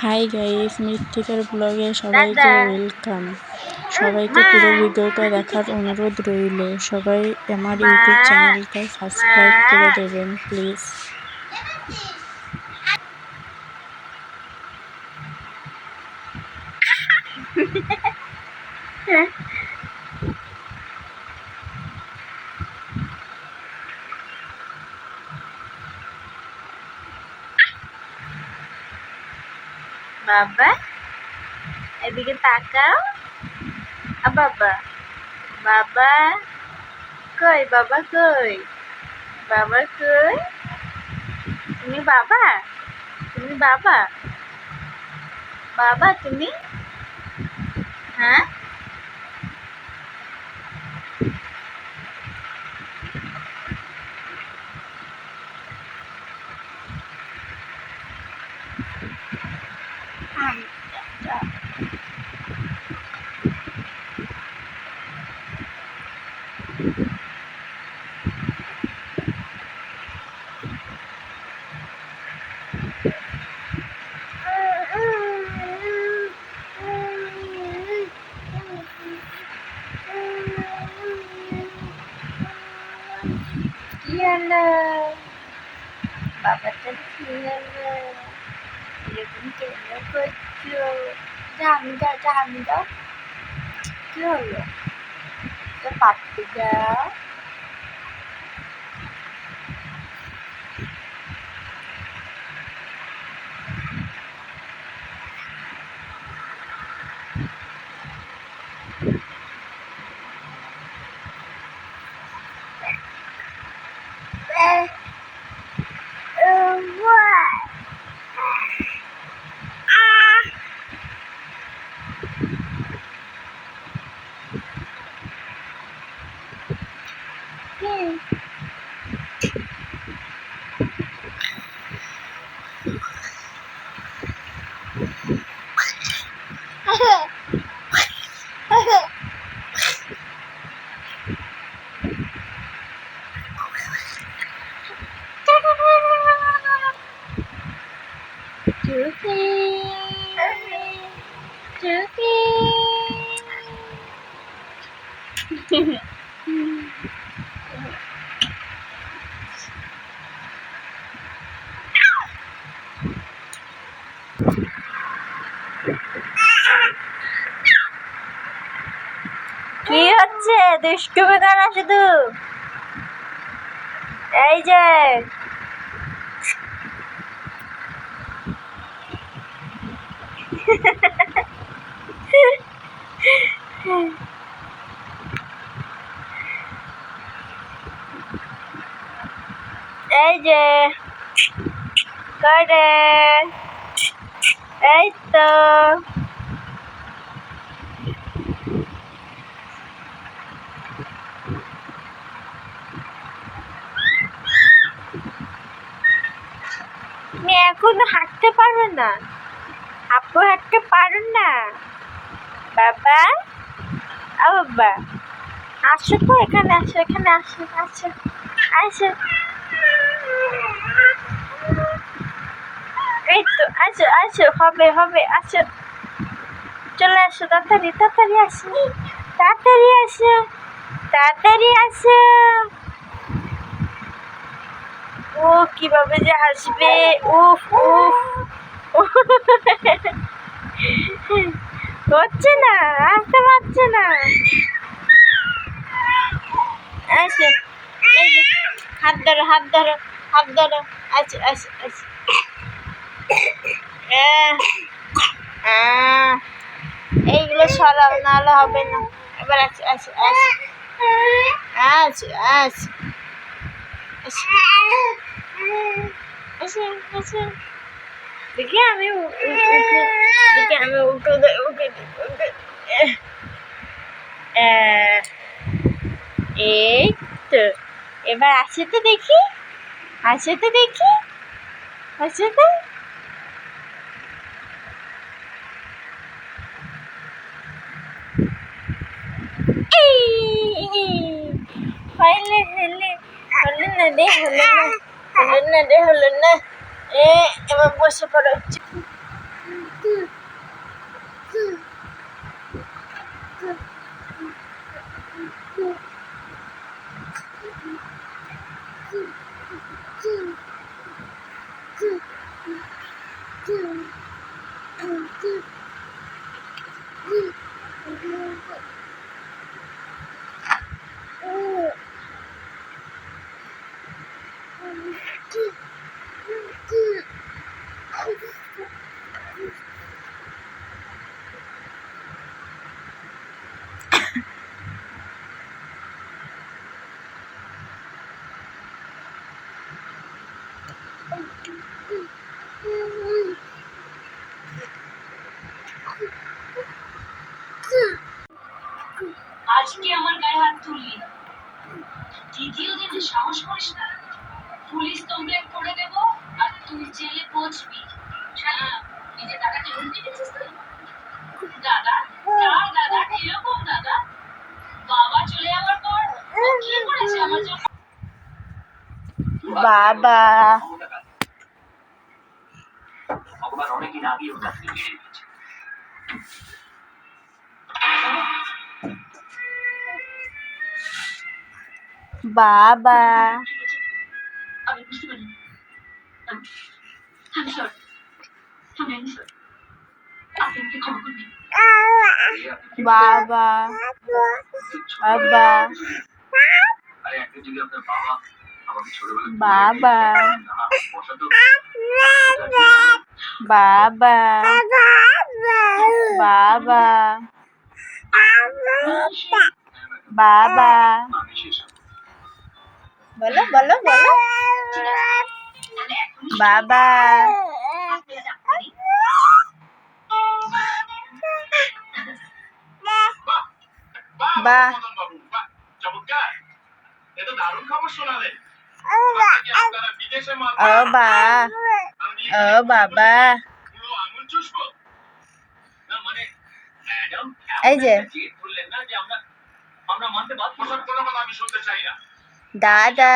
Hi guys, মৃত্তিকার ব্লগে সবাইকে ওয়েলকাম। সবাইকে পুরো ভিডিওটা দেখার অনুরোধ রইল। সবাই আমার ইউটিউব চ্যানেলটা সাবস্ক্রাইব করে দেবেন প্লিজ। বাবা এদিকে তাকাও। বাবা বাবা কই, বাবা কই, বাবা কই? তুমি বাবা, তুমি বাবা, বাবা তুমি? হ্যাঁ, কি হলো বাবাটা, কি হলো এরকম কেন করছো? আমি যাও, আমি যাও, কি হলো? তো পাপ্পু যাও। কি হচ্ছে? দুষ্টুমি করা শুধু। এই যে এই যে করে, এই তো তুমি এখনো হাঁটতে পারো না? আপু হাঁটতে পারো না? বাবা, ও বাবা আসো তো, এখানে আসো, এখানে আসো, আসো, আসো, এই তো আসো, আসো, হবে হবে, আসো, চলে আসো, তাড়াতাড়ি তাড়াতাড়ি আসো, তাড়াতাড়ি আসো, তাড়াতাড়ি আসো। ও কিভাবে যে হাসবে, উফ উফ হচ্ছে না, আসতে পারছে না। আসো, এই যে হাত ধরো, হাত ধরো, হাত ধরো, আসো আসো আসো। এইগুলো সরাও, নাহলে হবে না। এবার আসো আসো আসো আসো আসো আসো আসো। দেখি আমি দেখি আমি উঠে এই তো, এবার আসে তো দেখি, আসে তো দেখি, আসে তো। হলে হলে হলো না রে, হলো না, হলো না রে, হলো না। এবার বসে পড়ো। আজকে আমার গায়ে হাত তুললি, দ্বিতীয় দিনে সাহস করিস না, পুলিশ কমপ্লেন করে দেব আর তুই জেলে পৌঁছবি। শালা, নিজের দাদাকে হুমকি দিচ্ছিস তুই? দাদা, কার দাদা? এরকম দাদা? বাবা চলে যাওয়ার পর ও কি করেছে আমার জন্য? বাবা ভগবান অনেকদিন আগেই ওর কাছ থেকে কেড়ে নিয়েছে। বাবা আমি বুঝতে পারিনি। আমি সরি, আমি সরি, আপনি আমাকে ক্ষমা করবেন। বাবা বাবা আরে একদিন যদি আপনার বাবা আমাকে ছোটবেলায় বাবা বসাতো, বাবা বাবা বাবা আমি শেষ। বলো বলো বলো বাবা বাহ চমৎকার, এ তো দারুণ খবর শোনালেন। বিদেশে ও বা ও বাবা আঙুল চুষবো না, মানে ম্যাডাম এই যে জেদ করলেন না যে আমরা মানতে বাধ্য। কোনো কথা আমি শুনতে চাই না। দাদা